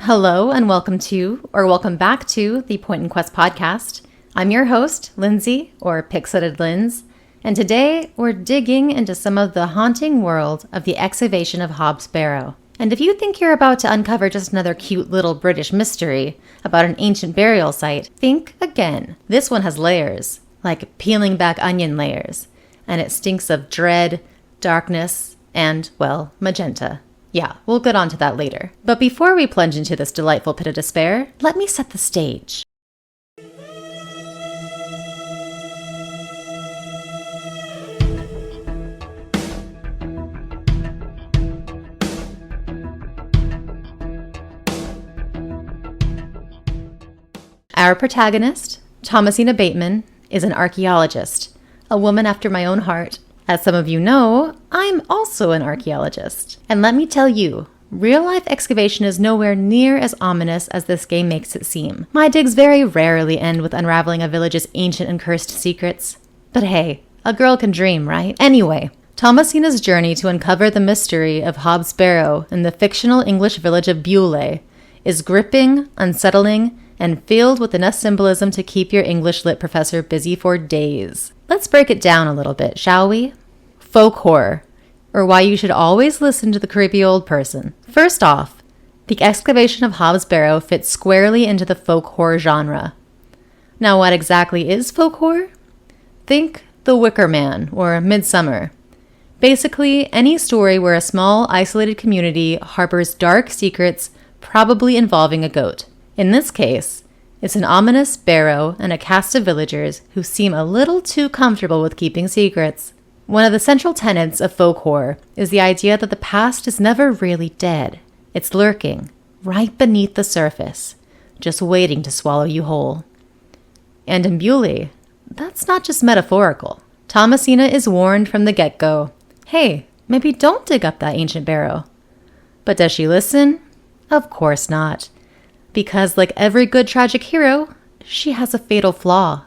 Hello and welcome back to the Point and Quest podcast. I'm your host, Lindsay, or Pixelated Linz, and today we're digging into some of the haunting world of the Excavation of Hob's Barrow. And if you think you're about to uncover just another cute little British mystery about an ancient burial site, think again. This one has layers, like peeling back onion layers, and it stinks of dread, darkness, and, well, magenta. Yeah, we'll get on to that later. But before we plunge into this delightful pit of despair, let me set the stage. Our protagonist, Thomasina Bateman, is an archaeologist, a woman after my own heart. As some of you know, I'm also an archaeologist. And let me tell you, real-life excavation is nowhere near as ominous as this game makes it seem. My digs very rarely end with unraveling a village's ancient and cursed secrets. But hey, a girl can dream, right? Anyway, Thomasina's journey to uncover the mystery of Hob's Barrow in the fictional English village of Barrow is gripping, unsettling, and filled with enough symbolism to keep your English lit professor busy for days. Let's break it down a little bit, shall we? Folk horror, or why you should always listen to the creepy old person. First off, the Excavation of Hob's Barrow fits squarely into the folk horror genre. Now, what exactly is folk horror? Think The Wicker Man or Midsummer. Basically, any story where a small, isolated community harbors dark secrets, probably involving a goat. In this case, it's an ominous barrow and a cast of villagers who seem a little too comfortable with keeping secrets. One of the central tenets of folk horror is the idea that the past is never really dead. It's lurking, right beneath the surface, just waiting to swallow you whole. And in Barrow, that's not just metaphorical. Thomasina is warned from the get-go, hey, maybe don't dig up that ancient barrow. But does she listen? Of course not. Because like every good tragic hero, she has a fatal flaw.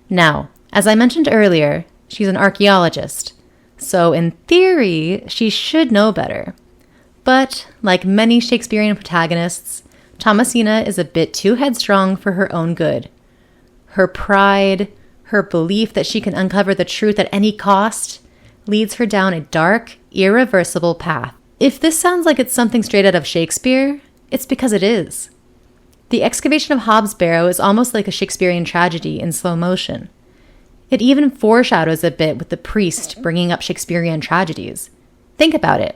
Now, as I mentioned earlier, she's an archaeologist, so in theory, she should know better. But, like many Shakespearean protagonists, Thomasina is a bit too headstrong for her own good. Her pride, her belief that she can uncover the truth at any cost, leads her down a dark, irreversible path. If this sounds like it's something straight out of Shakespeare, it's because it is. The Excavation of Hob's Barrow is almost like a Shakespearean tragedy in slow motion. It even foreshadows a bit with the priest bringing up Shakespearean tragedies. Think about it.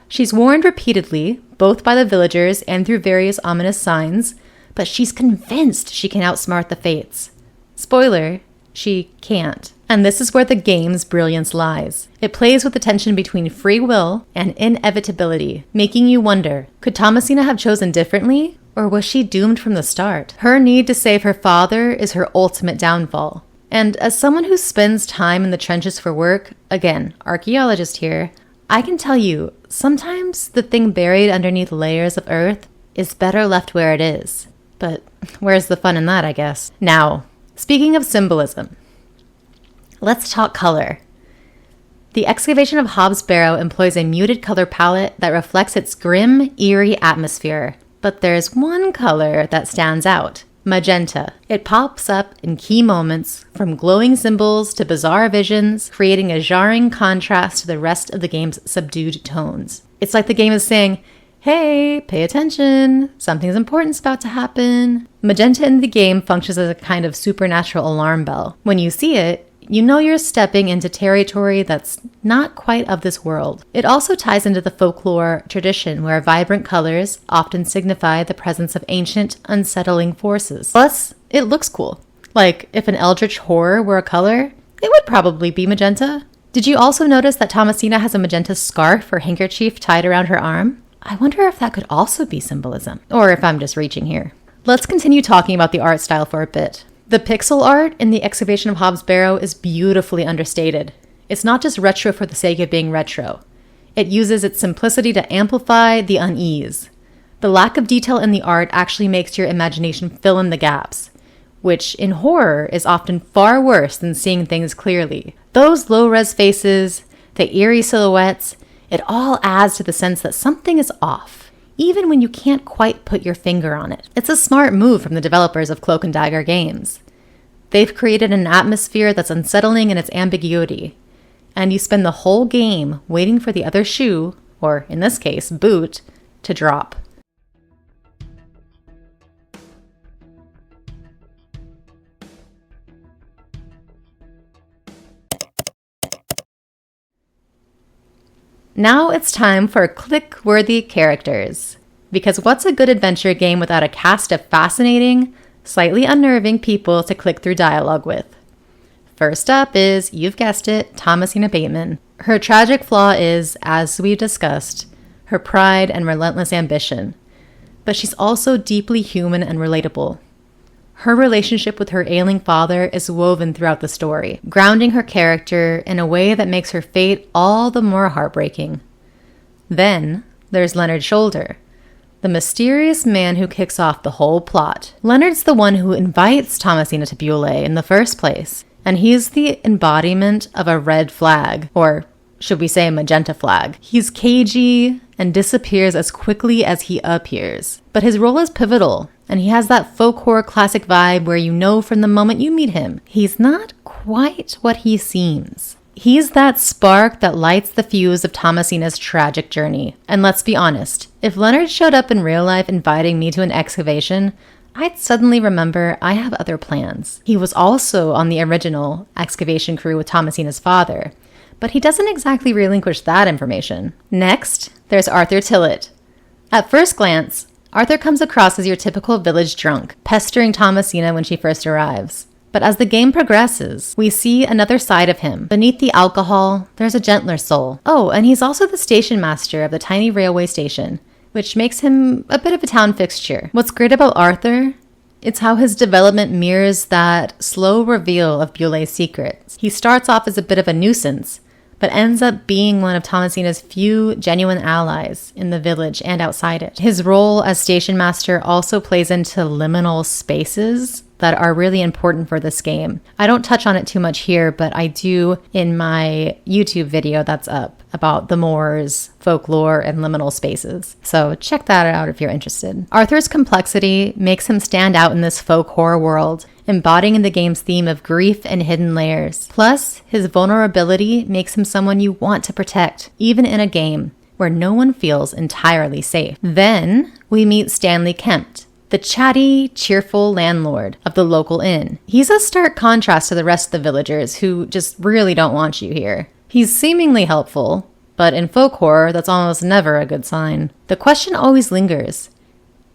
She's warned repeatedly, both by the villagers and through various ominous signs, but she's convinced she can outsmart the fates. Spoiler, she can't. And this is where the game's brilliance lies. It plays with the tension between free will and inevitability, making you wonder, could Thomasina have chosen differently, or was she doomed from the start? Her need to save her father is her ultimate downfall. And as someone who spends time in the trenches for work, again, archaeologist here, I can tell you, sometimes the thing buried underneath layers of earth is better left where it is. But where's the fun in that, I guess? Now, speaking of symbolism, let's talk color. The Excavation of Hob's Barrow employs a muted color palette that reflects its grim, eerie atmosphere. But there's one color that stands out. Magenta. It pops up in key moments, from glowing symbols to bizarre visions, creating a jarring contrast to the rest of the game's subdued tones. It's like the game is saying, hey, pay attention, something's important's about to happen. Magenta in the game functions as a kind of supernatural alarm bell. When you see it, you know you're stepping into territory that's not quite of this world. It also ties into the folklore tradition where vibrant colors often signify the presence of ancient, unsettling forces. Plus, it looks cool. Like, if an eldritch horror were a color, it would probably be magenta. Did you also notice that Thomasina has a magenta scarf or handkerchief tied around her arm? I wonder if that could also be symbolism, or if I'm just reaching here. Let's continue talking about the art style for a bit. The pixel art in the Excavation of Hob's Barrow is beautifully understated. It's not just retro for the sake of being retro. It uses its simplicity to amplify the unease. The lack of detail in the art actually makes your imagination fill in the gaps, which in horror is often far worse than seeing things clearly. Those low-res faces, the eerie silhouettes, it all adds to the sense that something is off. even when you can't quite put your finger on it. It's a smart move from the developers of Cloak and Dagger Games. They've created an atmosphere that's unsettling in its ambiguity, and you spend the whole game waiting for the other shoe, or in this case, boot, to drop. Now it's time for click-worthy characters. Because what's a good adventure game without a cast of fascinating, slightly unnerving people to click through dialogue with? First up is, you've guessed it, Thomasina Bateman. Her tragic flaw is, as we've discussed, her pride and relentless ambition. But she's also deeply human and relatable. Her relationship with her ailing father is woven throughout the story, grounding her character in a way that makes her fate all the more heartbreaking. Then there's Leonard Shoulder, the mysterious man who kicks off the whole plot. Leonard's the one who invites Thomasina to Beaulieu in the first place, and he's the embodiment of a red flag, or should we say a magenta flag. He's cagey and disappears as quickly as he appears. But his role is pivotal, and he has that folk horror classic vibe where you know from the moment you meet him, he's not quite what he seems. He's that spark that lights the fuse of Thomasina's tragic journey. And let's be honest, if Leonard showed up in real life inviting me to an excavation, I'd suddenly remember I have other plans. He was also on the original excavation crew with Thomasina's father, but he doesn't exactly relinquish that information. Next, there's Arthur Tillett. At first glance, Arthur comes across as your typical village drunk, pestering Thomasina when she first arrives. But as the game progresses, we see another side of him. Beneath the alcohol, there's a gentler soul. Oh, and he's also the station master of the tiny railway station, which makes him a bit of a town fixture. What's great about Arthur? It's how his development mirrors that slow reveal of Beaulieu's secrets. He starts off as a bit of a nuisance, but ends up being one of Thomasina's few genuine allies in the village and outside it. His role as station master also plays into liminal spaces that are really important for this game. I don't touch on it too much here, but I do in my YouTube video that's up about the moors, folklore, and liminal spaces. So check that out if you're interested. Arthur's complexity makes him stand out in this folk horror world, embodying the game's theme of grief and hidden layers. Plus, his vulnerability makes him someone you want to protect, even in a game where no one feels entirely safe. Then we meet Stanley Kempt, the chatty, cheerful landlord of the local inn. He's a stark contrast to the rest of the villagers who just really don't want you here. He's seemingly helpful, but in folk horror, that's almost never a good sign. The question always lingers.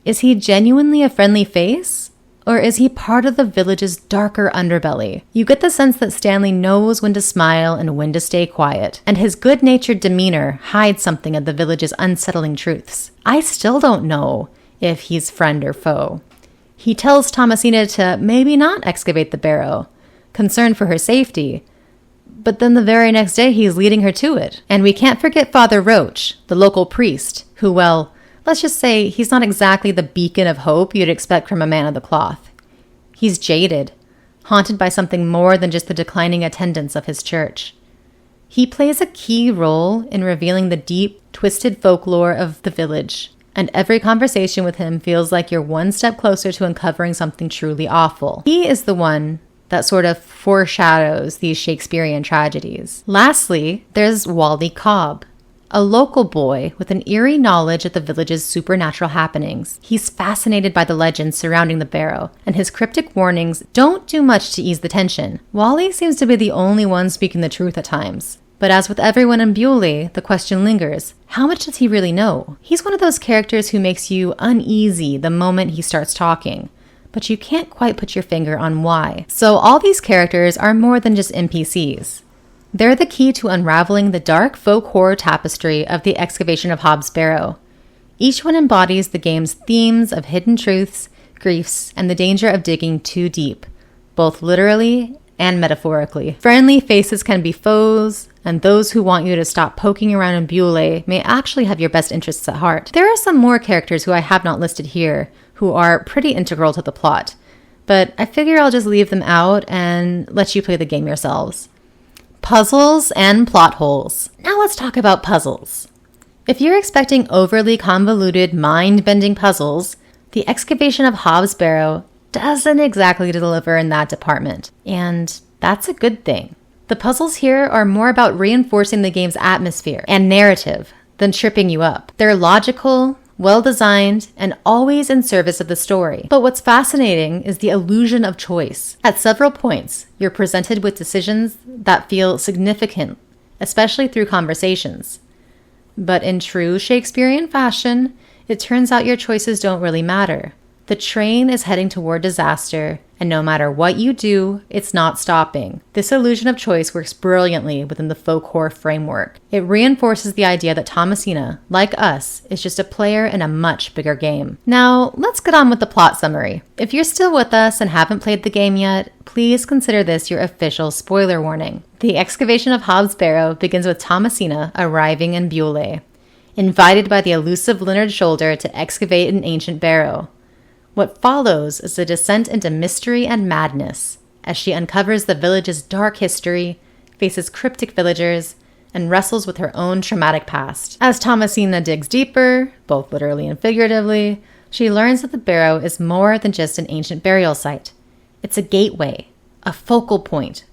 Is he genuinely a friendly face? Or is he part of the village's darker underbelly? You get the sense that Stanley knows when to smile and when to stay quiet, and his good-natured demeanor hides something of the village's unsettling truths. I still don't know if he's friend or foe. He tells Thomasina to maybe not excavate the Barrow, concerned for her safety, but then the very next day he's leading her to it. And we can't forget Father Roach, the local priest, who, well, let's just say he's not exactly the beacon of hope you'd expect from a man of the cloth. He's jaded, haunted by something more than just the declining attendance of his church. He plays a key role in revealing the deep, twisted folklore of the village, and every conversation with him feels like you're one step closer to uncovering something truly awful. He is the one that sort of foreshadows these Shakespearean tragedies. Lastly, there's Wally Cobb, a local boy with an eerie knowledge of the village's supernatural happenings. He's fascinated by the legends surrounding the Barrow, and his cryptic warnings don't do much to ease the tension. Wally seems to be the only one speaking the truth at times. But as with everyone in Beaulieu, the question lingers, how much does he really know? He's one of those characters who makes you uneasy the moment he starts talking, but you can't quite put your finger on why. So all these characters are more than just NPCs. They're the key to unraveling the dark folk horror tapestry of the Excavation of Hob's Barrow. Each one embodies the game's themes of hidden truths, griefs, and the danger of digging too deep, both literally and metaphorically. Friendly faces can be foes, and those who want you to stop poking around in Beaulieu may actually have your best interests at heart. There are some more characters who I have not listed here who are pretty integral to the plot, but I figure I'll just leave them out and let you play the game yourselves. Puzzles and plot holes. Now let's talk about puzzles. If you're expecting overly convoluted, mind-bending puzzles, the Excavation of Hob's Barrow doesn't exactly deliver in that department, and that's a good thing. The puzzles here are more about reinforcing the game's atmosphere and narrative than tripping you up. They're logical, well-designed, and always in service of the story. But what's fascinating is the illusion of choice. At several points, you're presented with decisions that feel significant, especially through conversations. But in true Shakespearean fashion, it turns out your choices don't really matter. The train is heading toward disaster, and no matter what you do, it's not stopping. This illusion of choice works brilliantly within the folklore framework. It reinforces the idea that Thomasina, like us, is just a player in a much bigger game. Now, let's get on with the plot summary. If you're still with us and haven't played the game yet, please consider this your official spoiler warning. The Excavation of Hob's Barrow begins with Thomasina arriving in Beaulieu, invited by the elusive Leonard Shoulder to excavate an ancient barrow. What follows is a descent into mystery and madness as she uncovers the village's dark history, faces cryptic villagers, and wrestles with her own traumatic past. As Thomasina digs deeper, both literally and figuratively, she learns that the barrow is more than just an ancient burial site. It's a gateway, a focal point,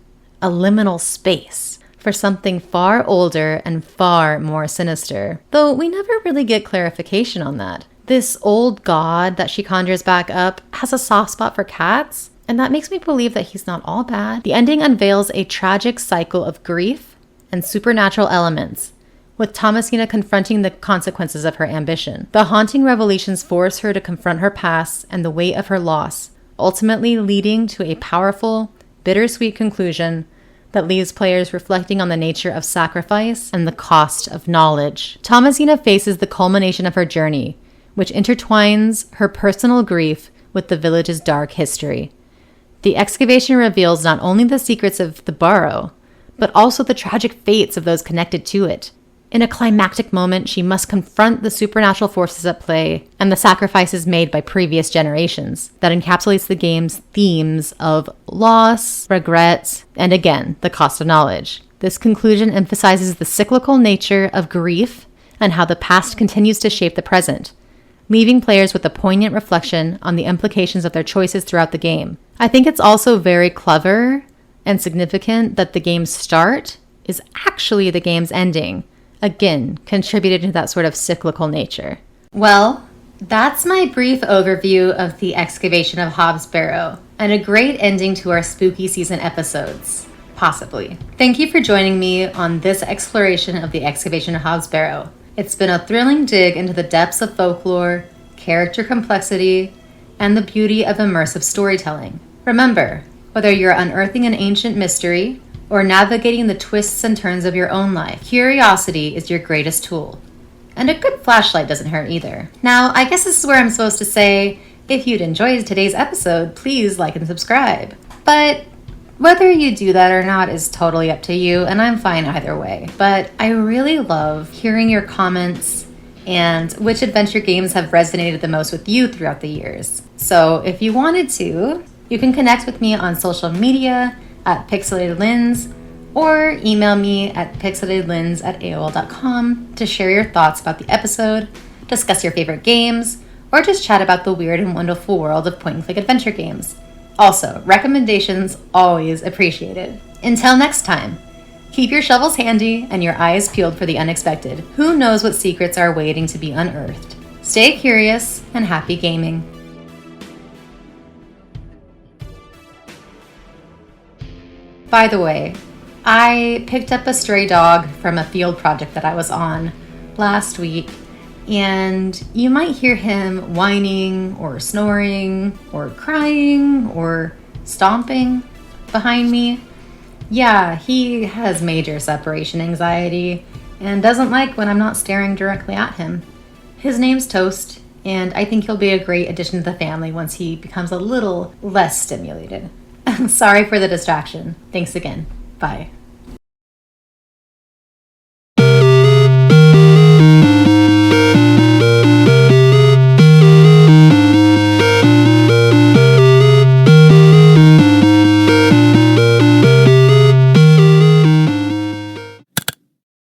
a liminal space for something far older and far more sinister, though we never really get clarification on that. This old god that she conjures back up has a soft spot for cats, and that makes me believe that he's not all bad. The ending unveils a tragic cycle of grief and supernatural elements, with Thomasina confronting the consequences of her ambition. The haunting revelations force her to confront her past and the weight of her loss, ultimately leading to a powerful, bittersweet conclusion that leaves players reflecting on the nature of sacrifice and the cost of knowledge. Thomasina faces the culmination of her journey, which intertwines her personal grief with the village's dark history. The excavation reveals not only the secrets of the Barrow, but also the tragic fates of those connected to it. In a climactic moment, she must confront the supernatural forces at play and the sacrifices made by previous generations. That encapsulates the game's themes of loss, regret, and again, the cost of knowledge. This conclusion emphasizes the cyclical nature of grief and how the past continues to shape the present, leaving players with a poignant reflection on the implications of their choices throughout the game. I think it's also very clever and significant that the game's start is actually the game's ending, again, contributed to that sort of cyclical nature. Well, that's my brief overview of the Excavation of Hob's Barrow, and a great ending to our spooky season episodes, possibly. Thank you for joining me on this exploration of the Excavation of Hob's Barrow. It's been a thrilling dig into the depths of folklore, character complexity, and the beauty of immersive storytelling. Remember, whether you're unearthing an ancient mystery or navigating the twists and turns of your own life, curiosity is your greatest tool. And a good flashlight doesn't hurt either. Now, I guess this is where I'm supposed to say, if you'd enjoyed today's episode, please like and subscribe. But whether you do that or not is totally up to you, and I'm fine either way. But I really love hearing your comments and which adventure games have resonated the most with you throughout the years. So if you wanted to, you can connect with me on social media at pixelatedlens or email me at pixelatedlens@aol.com to share your thoughts about the episode, discuss your favorite games, or just chat about the weird and wonderful world of point-and-click adventure games. Also, recommendations always appreciated. Until next time, keep your shovels handy and your eyes peeled for the unexpected. Who knows what secrets are waiting to be unearthed? Stay curious and happy gaming. By the way, I picked up a stray dog from a field project that I was on last week, and you might hear him whining or snoring or crying or stomping behind me. Yeah, he has major separation anxiety and doesn't like when I'm not staring directly at him. His name's Toast, and I think he'll be a great addition to the family once he becomes a little less stimulated. Sorry for the distraction. Thanks again. Bye.